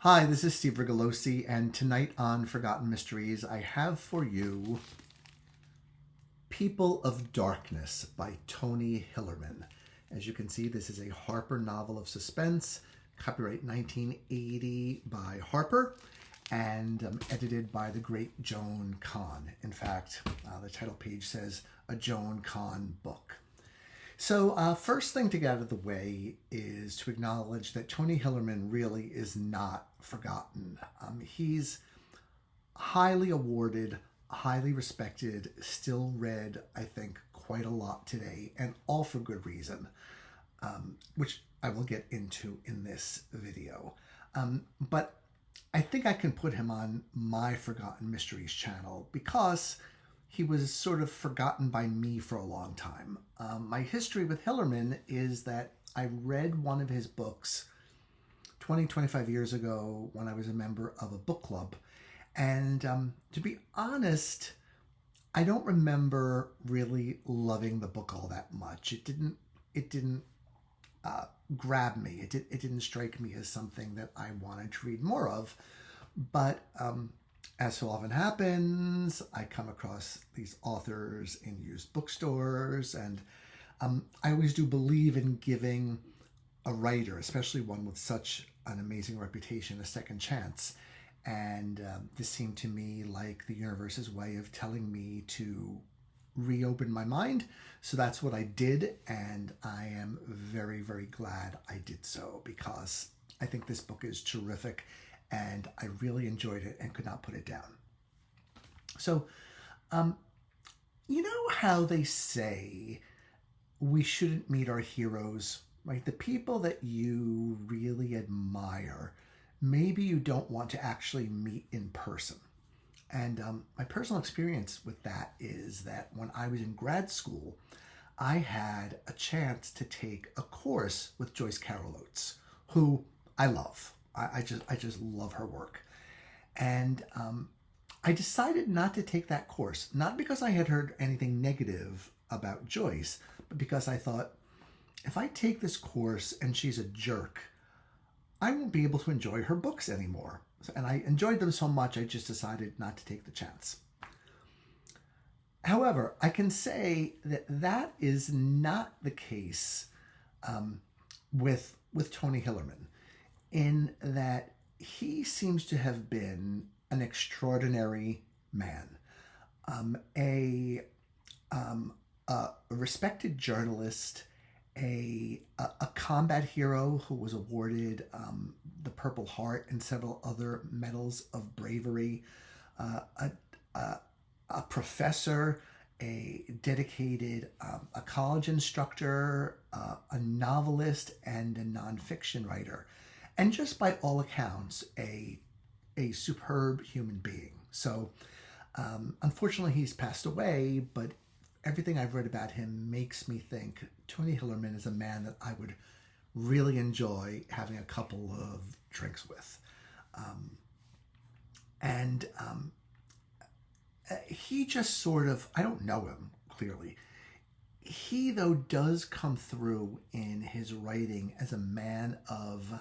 Hi, this is Steve Rigolosi, and tonight on Forgotten Mysteries, I have for you People of Darkness by Tony Hillerman. As you can see, this is a Harper novel of suspense, copyright 1980 by Harper, and edited by the great Joan Kahn. In fact, the title page says, A Joan Kahn Book. So first thing to get out of the way is to acknowledge that Tony Hillerman really is not forgotten. He's highly awarded, highly respected, still read, I think, quite a lot today, and all for good reason, which I will get into in this video. But I think I can put him on my Forgotten Mysteries channel because he was sort of forgotten by me for a long time. My history with Hillerman is that I read one of his books 25 years ago when I was a member of a book club. And to be honest, I don't remember really loving the book all that much. It didn't grab me. It didn't strike me as something that I wanted to read more of. But as so often happens, I come across these authors in used bookstores, and I always do believe in giving a writer, especially one with such an amazing reputation, a second chance. And this seemed to me like the universe's way of telling me to reopen my mind. So that's what I did, and I am very, very glad I did so because I think this book is terrific. And I really enjoyed it and could not put it down. So, you know how they say we shouldn't meet our heroes, right? The people that you really admire, maybe you don't want to actually meet in person. And my personal experience with that is that when I was in grad school, I had a chance to take a course with Joyce Carol Oates, who I love. I just love her work. And I decided not to take that course, not because I had heard anything negative about Joyce, but because I thought, if I take this course and she's a jerk, I won't be able to enjoy her books anymore. And I enjoyed them so much, I just decided not to take the chance. However, I can say that that is not the case with Tony Hillerman, in that he seems to have been an extraordinary man, a respected journalist, a combat hero who was awarded the Purple Heart and several other medals of bravery, a professor, a dedicated a college instructor, a novelist, and a nonfiction writer. And just by all accounts, a superb human being. So unfortunately, he's passed away, but everything I've read about him makes me think Tony Hillerman is a man that I would really enjoy having a couple of drinks with. He just sort of, I don't know him clearly. He, though, does come through in his writing as a man of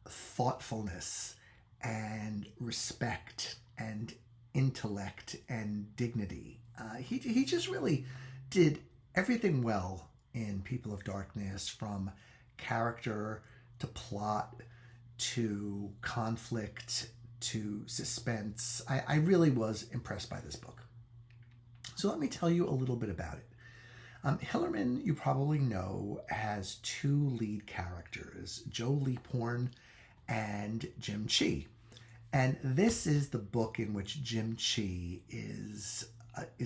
thoughtfulness and respect and intellect and dignity. He just really did everything well in People of Darkness, from character to plot to conflict to suspense. I really was impressed by this book. So let me tell you a little bit about it. Hillerman, you probably know, has two lead characters, Joe Leaphorn and Jim Chee. And this is the book in which Jim Chee is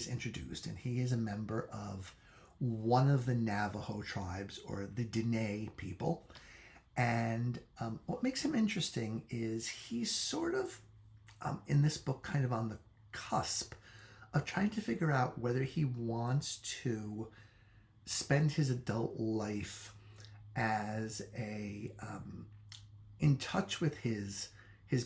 introduced, and he is a member of one of the Navajo tribes, or the Dene people. And what makes him interesting is he's sort of, in this book, kind of on the cusp of trying to figure out whether he wants to spend his adult life as in touch with his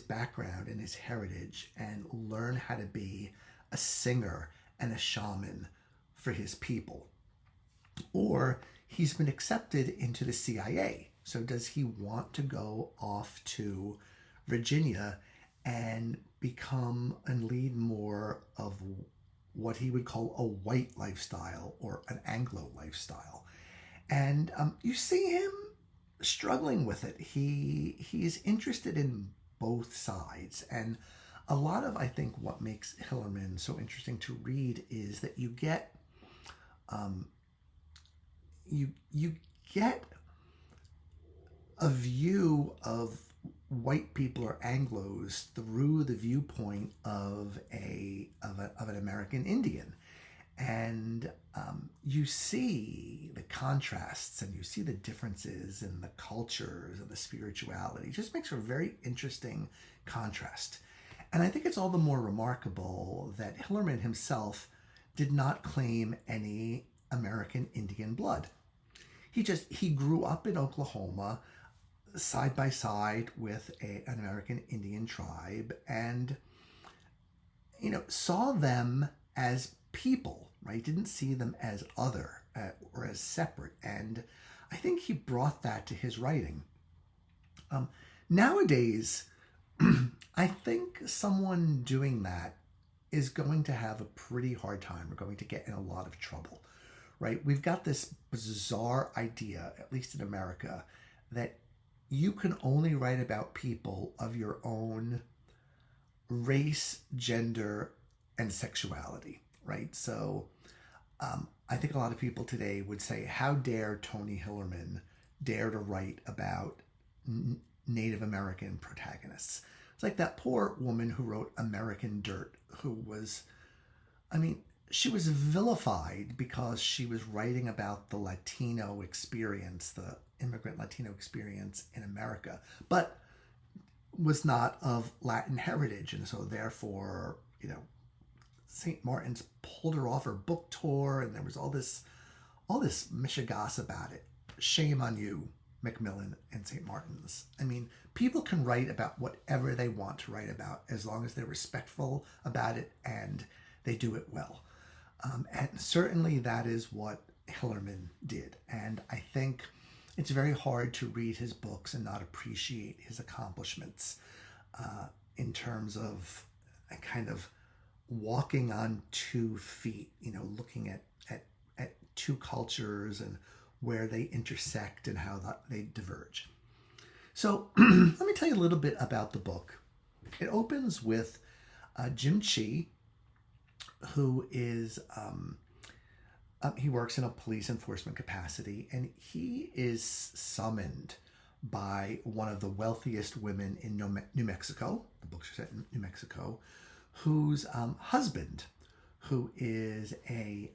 background and his heritage, and learn how to be a singer and a shaman for his people. Or he's been accepted into the CIA. So does he want to go off to Virginia and become and lead more of what he would call a white lifestyle or an Anglo lifestyle. And you see him struggling with it. He's interested in both sides. And a lot of, I think, what makes Hillerman so interesting to read is that you get you get a view of white people or Anglos through the viewpoint of an American Indian, and you see the contrasts and you see the differences in the cultures and the spirituality. It just makes for a very interesting contrast. And I think it's all the more remarkable that Hillerman himself did not claim any American Indian blood. He grew up in Oklahoma side by side with an American Indian tribe, and saw them as people, right? Didn't see them as other or as separate. And I think he brought that to his writing. Nowadays, I think someone doing that is going to have a pretty hard time. We're going to get in a lot of trouble, right? We've got this bizarre idea, at least in America, that you can only write about people of your own race, gender, and sexuality, right? So I think a lot of people today would say, how dare Tony Hillerman dare to write about Native American protagonists? It's like that poor woman who wrote American Dirt, who was, she was vilified because she was writing about the Latino experience, the immigrant Latino experience in America, but was not of Latin heritage. And so therefore, St. Martin's pulled her off her book tour, and there was all this mishigas about it. Shame on you, Macmillan and St. Martin's. People can write about whatever they want to write about as long as they're respectful about it and they do it well. And certainly that is what Hillerman did. And I think it's very hard to read his books and not appreciate his accomplishments in terms of kind of walking on 2 feet, looking at two cultures and where they intersect and how they diverge. So let me tell you a little bit about the book. It opens with Jim Chee, who is, he works in a police enforcement capacity, and he is summoned by one of the wealthiest women in New Mexico. The books are set in New Mexico, whose husband, who is a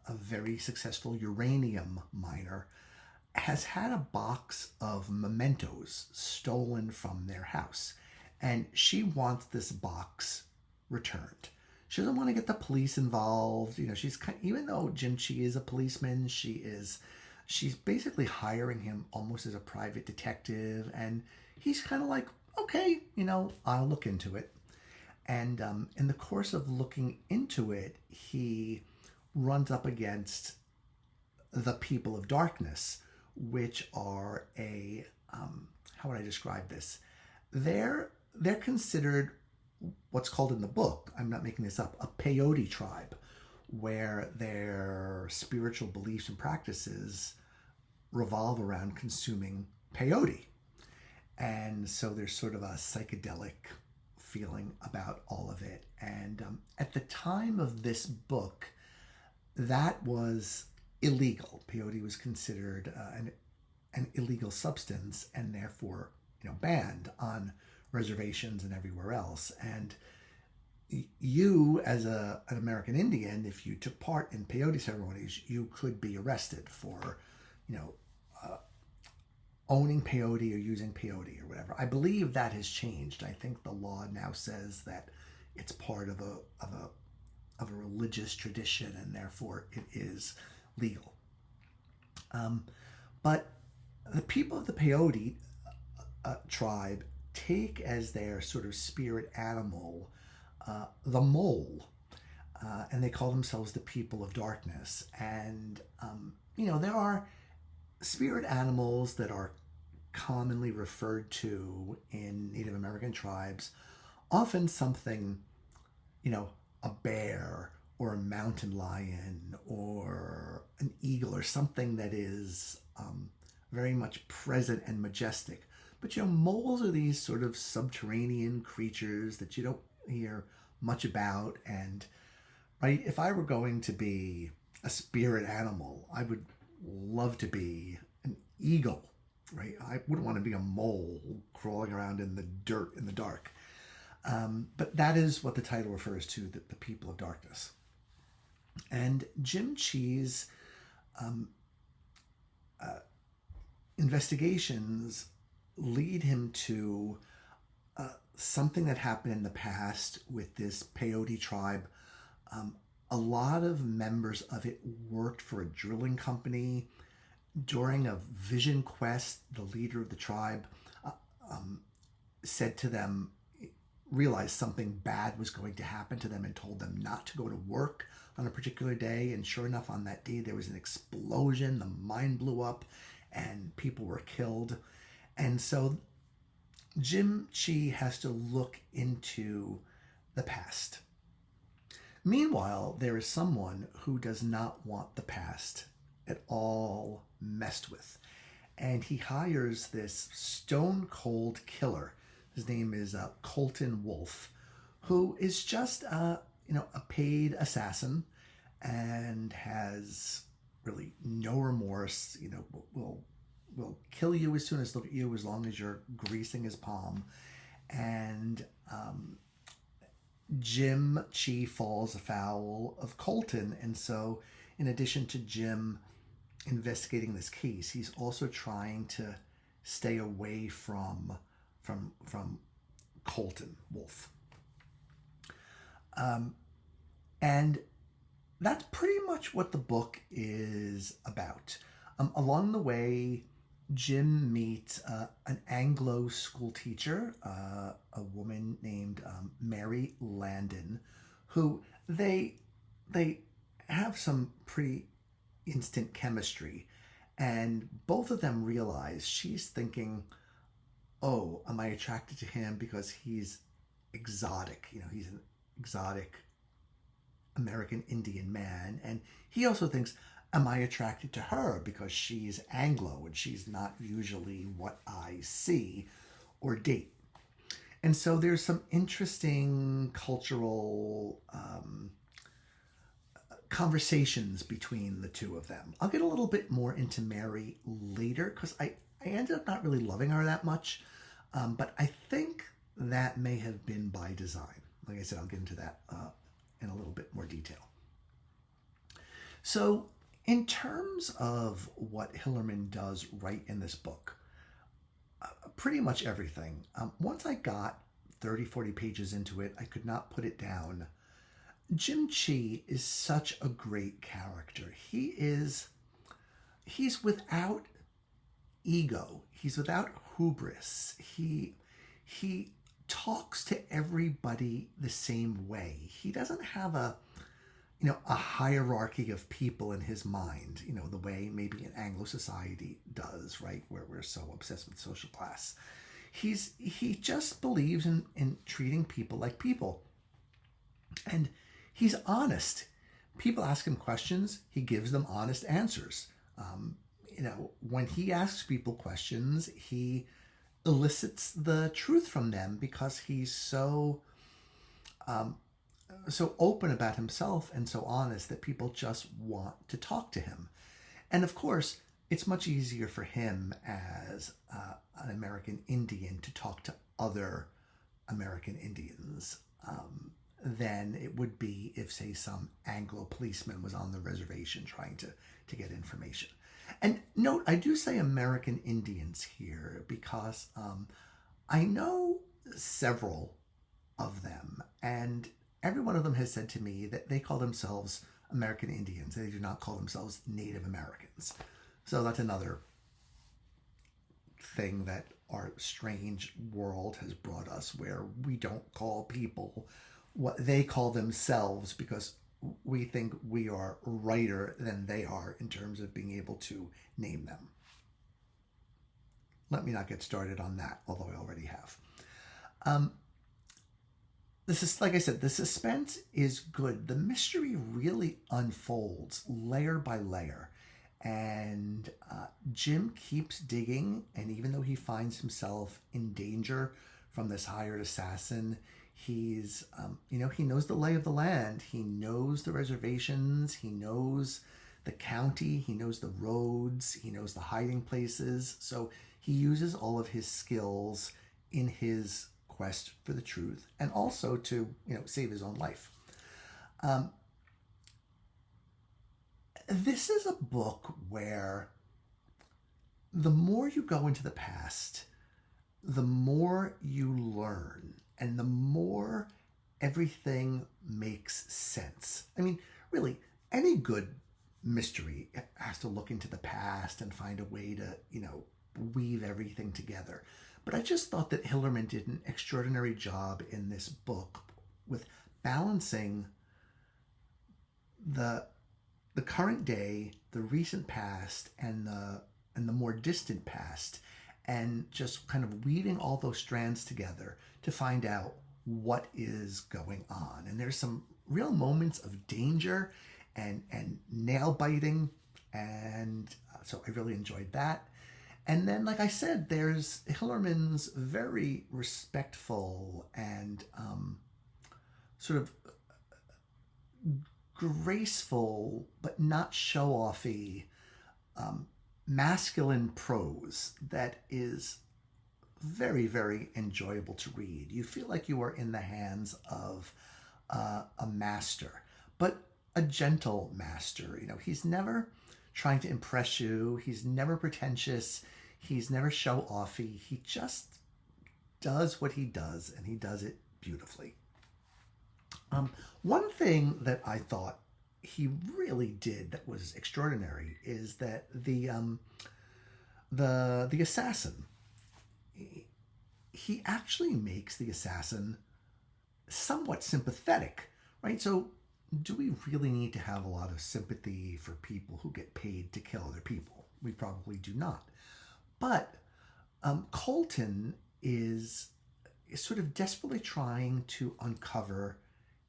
very successful uranium miner, has had a box of mementos stolen from their house, and she wants this box returned. She doesn't want to get the police involved. Even though Jim Chee is a policeman, she's basically hiring him almost as a private detective, and he's kind of like, okay, I'll look into it. And in the course of looking into it, he runs up against the people of darkness, which are how would I describe this? They're considered what's called in the book, I'm not making this up, a peyote tribe, where their spiritual beliefs and practices revolve around consuming peyote. And so there's sort of a psychedelic feeling about all of it. And at the time of this book, that was illegal. Peyote was considered an illegal substance, and therefore, banned on reservations and everywhere else. And you, as an American Indian, if you took part in peyote ceremonies, you could be arrested for, owning peyote or using peyote or whatever. I believe that has changed. I think the law now says that it's part of a religious tradition, and therefore it is legal. But the people of the peyote tribe take as their sort of spirit animal the mole, and they call themselves the people of darkness. And there are spirit animals that are commonly referred to in Native American tribes, often something, a bear or a mountain lion or an eagle or something that is very much present and majestic. But moles are these sort of subterranean creatures that you don't hear much about. And right, if I were going to be a spirit animal, I would love to be an eagle, right? I wouldn't want to be a mole crawling around in the dirt in the dark. But that is what the title refers to, the people of darkness. And Jim Chee's investigations lead him to something that happened in the past with this peyote tribe. A lot of members of it worked for a drilling company. During a vision quest, the leader of the tribe said to them, realized something bad was going to happen to them and told them not to go to work on a particular day. And sure enough, on that day, there was an explosion, the mine blew up, and people were killed. And so Jim Chee has to look into the past. Meanwhile, there is someone who does not want the past at all messed with. And he hires this stone cold killer. His name is Colton Wolf, who is just a paid assassin and has really no remorse. Will kill you as soon as look at you, as long as you're greasing his palm. And Jim Chee falls afoul of Colton, and so in addition to Jim investigating this case, he's also trying to stay away from Colton Wolf. And that's pretty much what the book is about. Along the way, Jim meets an Anglo school teacher, a woman named Mary Landon, who they have some pretty instant chemistry, and both of them realize she's thinking, oh, am I attracted to him because he's exotic? He's an exotic American Indian man. And he also thinks, am I attracted to her because she's Anglo and she's not usually what I see or date? And so there's some interesting cultural conversations between the two of them. I'll get a little bit more into Mary later because I ended up not really loving her that much. But I think that may have been by design. Like I said, I'll get into that in a little bit more detail. So in terms of what Hillerman does right in this book, pretty much everything. Once I got 30, 40 pages into it, I could not put it down. Jim Chee is such a great character. He's without ego. He's without hubris. He talks to everybody the same way. He doesn't have a hierarchy of people in his mind, the way maybe an Anglo society does, right? Where we're so obsessed with social class. He just believes in treating people like people. And he's honest. People ask him questions, he gives them honest answers. When he asks people questions, he elicits the truth from them because he's so open about himself and so honest that people just want to talk to him. And of course, it's much easier for him as an American Indian to talk to other American Indians than it would be if, say, some Anglo policeman was on the reservation trying to get information. And note, I do say American Indians here because I know several of them, and every one of them has said to me that they call themselves American Indians. They do not call themselves Native Americans. So that's another thing that our strange world has brought us, where we don't call people what they call themselves because we think we are righter than they are in terms of being able to name them. let me not get started on that, although I already have. Um, this is, like I said, the suspense is good. The mystery really unfolds layer by layer. And Jim keeps digging, and even though he finds himself in danger from this hired assassin, he's, he knows the lay of the land. He knows the reservations. He knows the county. He knows the roads. He knows the hiding places. So he uses all of his skills in his quest for the truth, and also to, save his own life. This is a book where the more you go into the past, the more you learn, and the more everything makes sense. I mean, really, any good mystery has to look into the past and find a way to, weave everything together. But I just thought that Hillerman did an extraordinary job in this book with balancing the current day, the recent past, and the more distant past, and just kind of weaving all those strands together to find out what is going on. And there's some real moments of danger and nail biting, and so I really enjoyed that. And then, like I said, there's Hillerman's very respectful and sort of graceful but not show-offy masculine prose that is very, very enjoyable to read. You feel like you are in the hands of a master, but a gentle master. He's never trying to impress you. He's never pretentious. He's never show-offy. He just does what he does, and he does it beautifully. One thing that I thought he really did that was extraordinary is that the assassin, he actually makes the assassin somewhat sympathetic, right? So do we really need to have a lot of sympathy for people who get paid to kill other people? We probably do not. But Colton is sort of desperately trying to uncover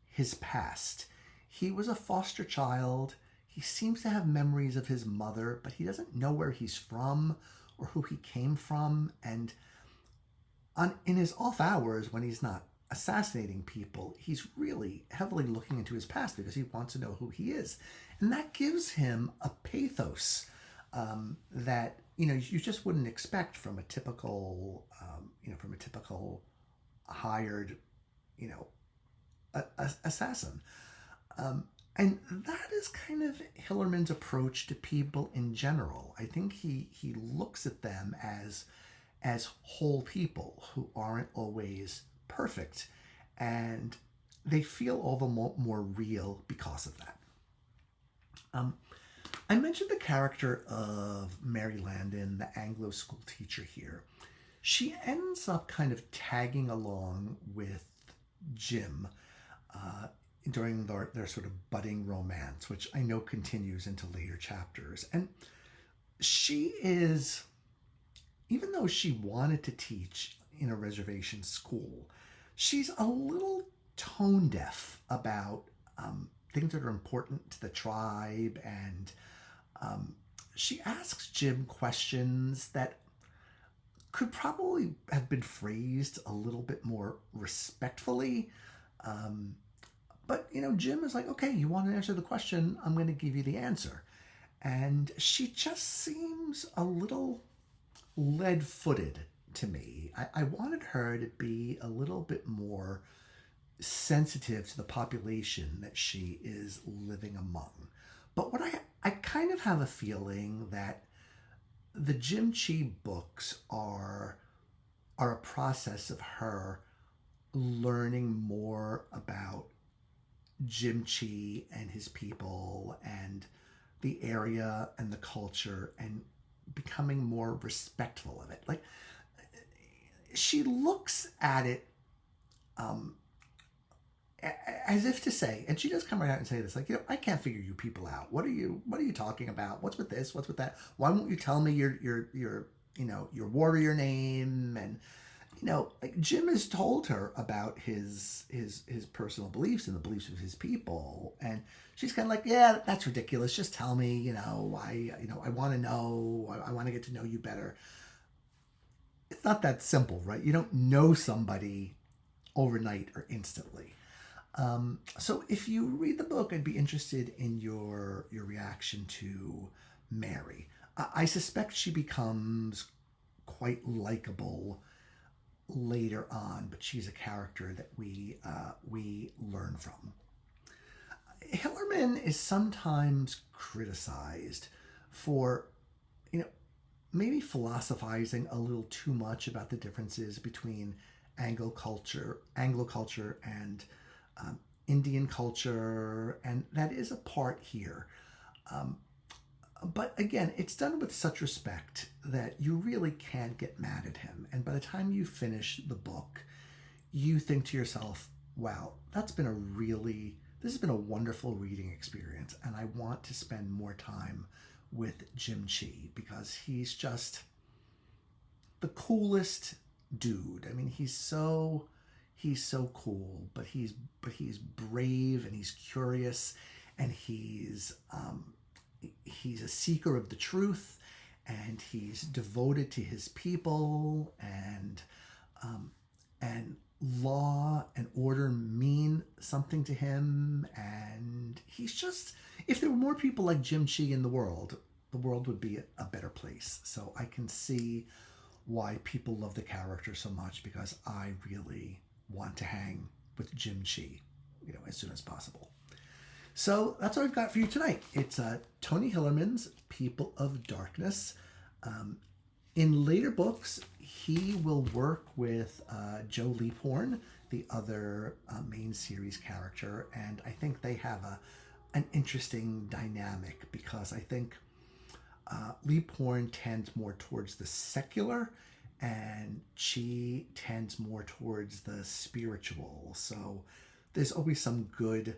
his past. He was a foster child. He seems to have memories of his mother, but he doesn't know where he's from or who he came from. And in his off hours, when he's not assassinating people, he's really heavily looking into his past because he wants to know who he is. And that gives him a pathos that, you just wouldn't expect from a typical, hired, assassin. And that is kind of Hillerman's approach to people in general. I think he looks at them as whole people who aren't always perfect, and they feel all the more real because of that. I mentioned the character of Mary Landon, the Anglo school teacher here. She ends up kind of tagging along with Jim during their sort of budding romance, which I know continues into later chapters. And she is, even though she wanted to teach in a reservation school, she's a little tone deaf about things that are important to the tribe, and she asks Jim questions that could probably have been phrased a little bit more respectfully. But, Jim is like, okay, you want to answer the question, I'm going to give you the answer. And she just seems a little lead-footed to me. I wanted her to be a little bit more sensitive to the population that she is living among. But what I kind of have a feeling that the Jim Chee books are a process of her learning more about Jim Chee and his people and the area and the culture, and becoming more respectful of it. Like, she looks at it as if to say, and she does come right out and say this, like, I can't figure you people out. What are you talking about? What's with this? What's with that? Why won't you tell me your your warrior name. And, like Jim has told her about his personal beliefs and the beliefs of his people. And she's kind of like, yeah, that's ridiculous. Just tell me, I want to know, I want to get to know you better. It's not that simple, right? You don't know somebody overnight or instantly. So if you read the book, I'd be interested in your reaction to Mary. I suspect she becomes quite likable later on, but she's a character that we learn from. Hillerman is sometimes criticized for, maybe philosophizing a little too much about the differences between Anglo culture and Indian culture, and that is a part here. But again, it's done with such respect that you really can't get mad at him. And by the time you finish the book, you think to yourself, wow, this has been a wonderful reading experience, and I want to spend more time with Chee, because he's just the coolest dude. I mean, he's so cool, but he's brave, and he's curious, and he's a seeker of the truth, and he's devoted to his people, and law and order mean something to him. And he's just, if there were more people like Chee in the world would be a better place. So I can see why people love the character so much, because I really want to hang with Chee, as soon as possible. So that's what I've got for you tonight. It's Tony Hillerman's People of Darkness. In later books, he will work with Joe Leaphorn, the other main series character, and I think they have an interesting dynamic, because I think Leaphorn tends more towards the secular, and Chee tends more towards the spiritual. So there's always some good,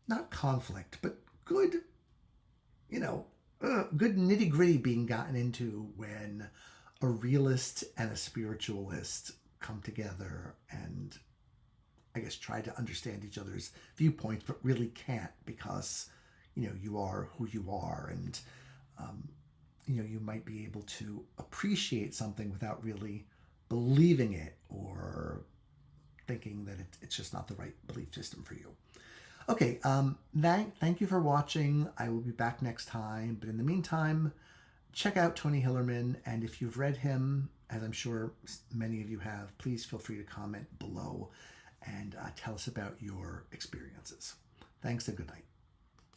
not conflict, but good, good nitty-gritty being gotten into when a realist and a spiritualist come together and, I guess, try to understand each other's viewpoints, but really can't, because you are who you are, and you might be able to appreciate something without really believing it, or thinking that it's just not the right belief system for you. Okay, thank you for watching. I will be back next time, but in the meantime, check out Tony Hillerman, and if you've read him, as I'm sure many of you have, please feel free to comment below and tell us about your experiences. Thanks and good night.